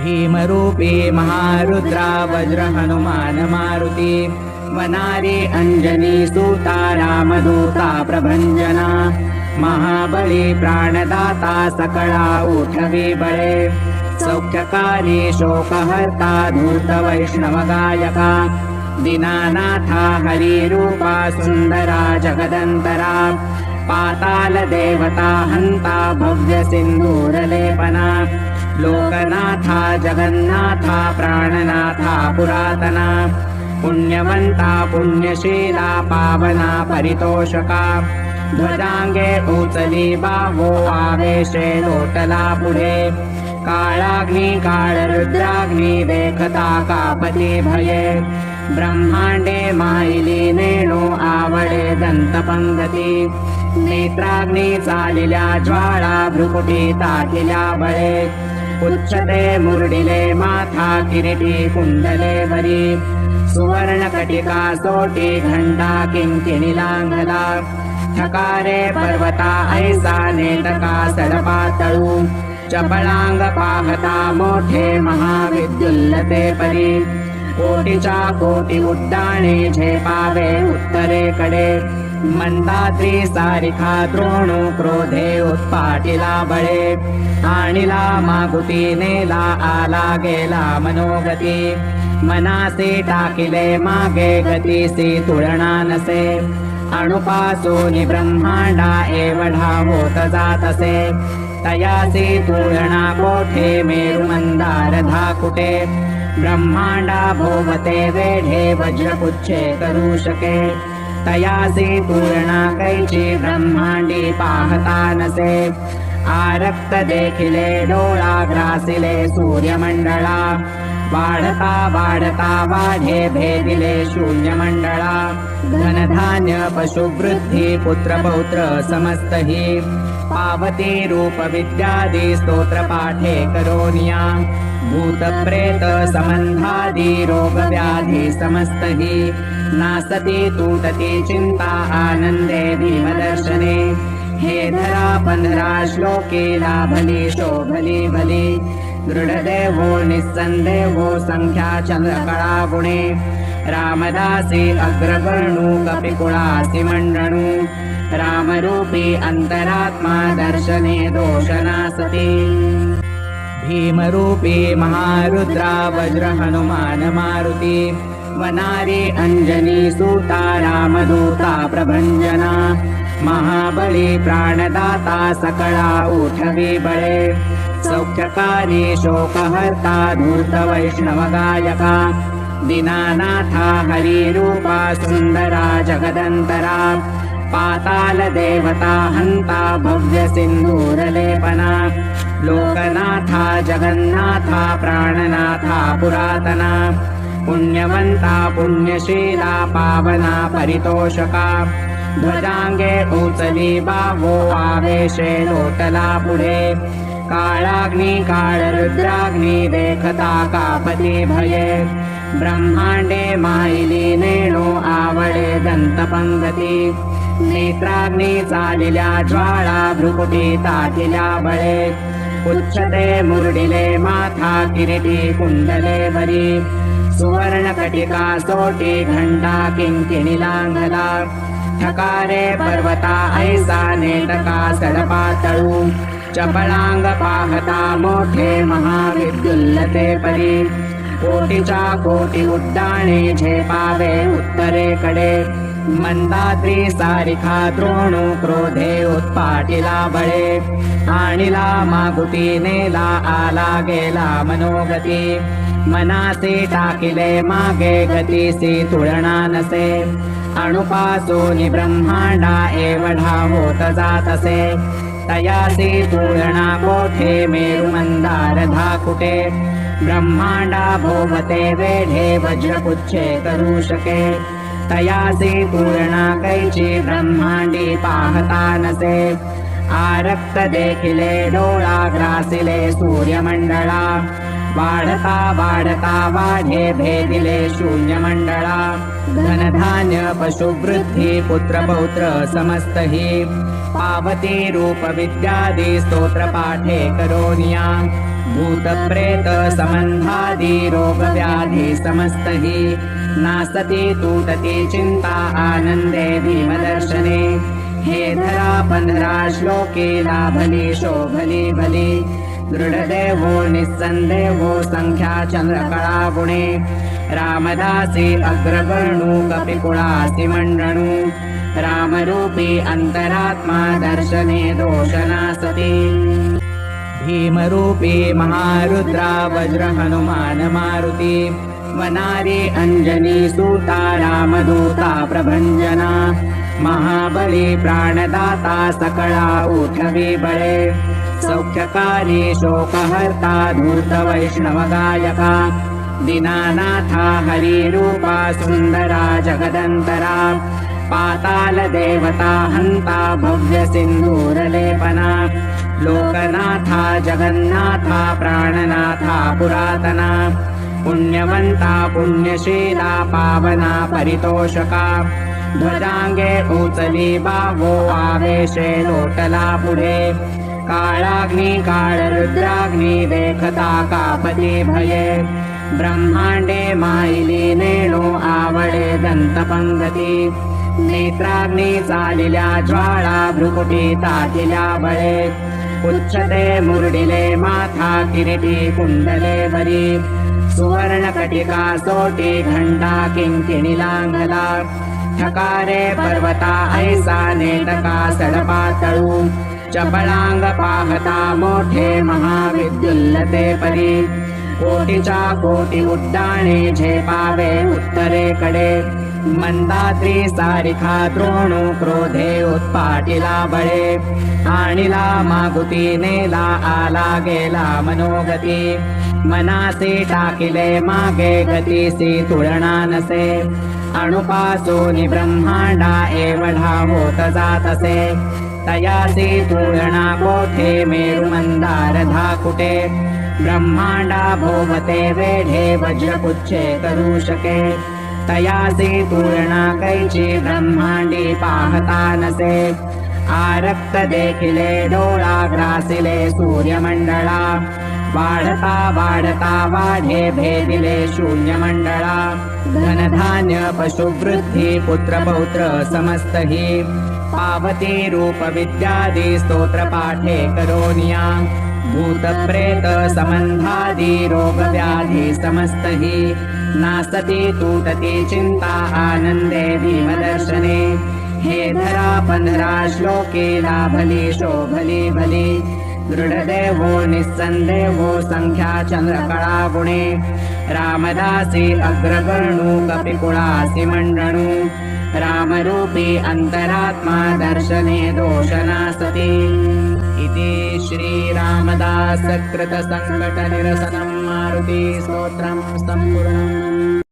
भीमरूपी महारुद्रा वज्र हनुमान मारुती वनारी अंजनी सूता रामदूता प्रभंजना महाबली प्राणदाता सकळा उठवी बळे सौख्यकारी शोकहर्ता धूत वैष्णव गायका दीनानाथा हरिरूपा सुंदरा जगदंतरा पाताल देवता हंता भव्य सिंधूरलेपना लोकनाथा जगन्नाथा प्राणनाथा पुरातना पुण्यवंता पुण्यशीला पावना परितोषका ध्वजांगे उचली बाहो आवेशे लोटला पुढे काळाग्नी काळरुद्राग्नी देखता कापती भये ब्रह्मांडे माईली नेणो आवडे दंतपंगती नेत्राग्नी चालिल्या ज्वाळा भ्रुकुटी ताटिल्या बळे उच्चते मुरडिले माथा किरीटी कुंडले वरी सुवर्ण कटिका सोटी घंटा किंकिणी लांघला ठकारे पर्वता ऐसा नेटका सडपातळू चपळांग पाहता मोठे महाविद्युल्लते परी कोटीच्या कोटी उड्डाणे झेपावे उत्तरेकडे मंदाद्री सारिखा द्रोणू क्रोधे उत्पाटिला बळे आणिला मागुती नेला आला गेला मनोगती मनासी टाकिले मागे गतीसी तुळणा नसे अणुपासून ब्रह्मांडा एवढा होत जातसे तयासी तुळणा कोठे मेरु मंदार धाकुटे ब्रह्मांडा भोवते वेढे वज्रपुच्छे करू शके तयासी तुळणा कैची ब्रह्मांडी पाहता नसे आरक्त देखिले डोळा ग्रासिले सूर्यमंडळा वाढता वाढता वाढे भेदिले शून्यमंडळा धनधान्य पशुवृद्धी पुत्र पौत्र समस्तही पावती रूप विद्यादी स्तोत्र पाठे करोनिया भूत प्रेत संबंधादी रोग व्याधी समस्तही नासती तुटती चिंता आनंदे भीमदर्शने हे धरा 15 श्लोके लाभली शोभली भली दृढदेवो निस्संदेहो संख्या चंद्रकळा गुणे रामदासी अग्रगणू कपिकुळासी मंडणू रामरूपी अंतरात्मा दर्शने दोषनासती भीमरूपी महारुद्रा वज्र हनुमान मारुती वनारी अंजनी सूता रामदूता प्रभंजना महाबली प्राणदाता सकळा उठवी बळे सौख्यकारी शोकहर्ता धूत वैष्णव गायका दीनानाथा हरिरूपा सुंदरा जगदंतरा पाताल देवता हंता भव्य सिंधूरलेपना लोकनाथा जगन्नाथा प्राणनाथा पुरातना पुण्यवंता पुण्यशीला पावना परितोषका ध्वजांगे उचली बाहो आवेशे लोटला पुढे काळाग्नी काळरुद्राग्नी देखता कापती भये ब्रह्मांडे माईली नेणो आवडे दंतपंगती नेत्राग्नी चालिल्या ज्वाळा भ्रुकुटी ताटिल्या बळे उच्चते मुरडिले माथा किरीटी कुंडले वरी सुवर्ण कटिका सोटी घंटा किंकिणी लांघला ठकारे पर्वता ऐसा नेटका सडपातळू चपळांग पाहता मोठे महाविद्युल्लते परी कोटीच्या कोटी उड्डाणे झेपावे उत्तरेकडे मंदाद्री सारिखा द्रोणू क्रोधे उत्पाटिला बळे आणिला मागुती नेला आला गेला मनोगती मनासी टाकिले मागे गतीसी तुळणा नसे अणुपासून ब्रह्मांडा एवढा होत जातसे तयासी तुळणा कोठे मेरु मंदार धाकुटे ब्रह्मांडा भोवते वेढे वज्रपुच्छे करू शके तयासी तुळणा कैची ब्रह्मांडी पाहता नसे आरक्त देखिले डोळा ग्रासिले सूर्यमंडळा वाढता वाढता वाढे भेदिले शून्यमंडळा धनधान्य पशुवृद्धी पुत्र पौत्र समस्तही पावती रूप विद्यादी स्तोत्र पाठे करोनिया भूतप्रेत संबंधादि रोग व्याधि समस्त हि नासति तूटति चिंता आनंदे भीमदर्शने हे धरा पंधरा श्लोके लाभली शोभली भली दृढदेवो निस्संदेहो संख्या चंद्रकळा गुणे रामदासी अग्रवर्णु कपिकुळासी मंडणु रामरूपी अंतरात्मा दर्शने दोषनासति भीमरूपी महारुद्रा वज्र हनुमान मारुती वनारी अंजनी सूता रामदूता प्रभंजना महाबली प्राणदाता सकळा उठवी बळे सौख्यकारी शोकहर्ता धूत वैष्णव गायका दीनानाथा हरिरूपा सुंदरा जगदंतरा पाताल देवता हंता भव्य सिंधूरलेपना लोकनाथा जगन्नाथा प्राणनाथा पुरातना पुण्यवंता पुण्यशीला पावना परितोषका ध्वजांगे उचली बावो आवेशे लोटला पुढे काळाग्नी काळरुद्राग्नी देखता कापती भये ब्रह्मांडे माईली नेणो आवडे दंतपंगती नेत्राग्नी चालिल्या ज्वाळा भ्रुकुटी तातिल्या बळे उच्चते मुरडिले माथा किरीटी कुंडले वरी सुवर्ण कटिका सोटी घंटा किंकिणी लांगला ठकारे पर्वता ऐसा नेटका सडपातळू चपळांग पाहता मोठे महाविद्युल्लते परी कोटीच्या कोटी उड्डाणे झेपावे उत्तरेकडे मंदात्री सारिखा द्रोणू क्रोधे उत्पाटिला बळे आणिला मागुती नेला आला गेला मनोगती मनासी टाकिले मागे गतीसी तुलना नसे अणुपासूनि ब्रह्मांडा एवढा होत जातसे तयासी तुलना कोठे मेरु मंदार धाकुटे ब्रह्मांडा भोवते वेढे वज्रपुच्छे करू शके तयासी तुलना कैची ब्रह्मांडी पाहता नसे आरक्त देखिले डोळा ग्रासिले सूर्यमंडळा वाढता वाढता वाढे भेदिले शून्यमंडळा धनधान्य पशुवृद्धी पुत्र पौत्र समस्त हि पावती रूप विद्यादी स्तोत्र पाठे करोनिया भूत प्रेत संबंधादि रोग व्याधि समस्त हि नासति तूटति चिंता आनंदे भीमदर्शने हे धरा पंधरा श्लोके लाभली शोभली भली दृढदेवो निस्संदेहो संख्या चंद्रकळा गुणे रामदासी अग्रवर्णु कपिकुळासी मंडणु रामरूपी अंतरात्मा दर्शने दोषनासति इति श्री रामदास कृत संकट निरसनं मारुति स्तोत्रं संपूर्णम्।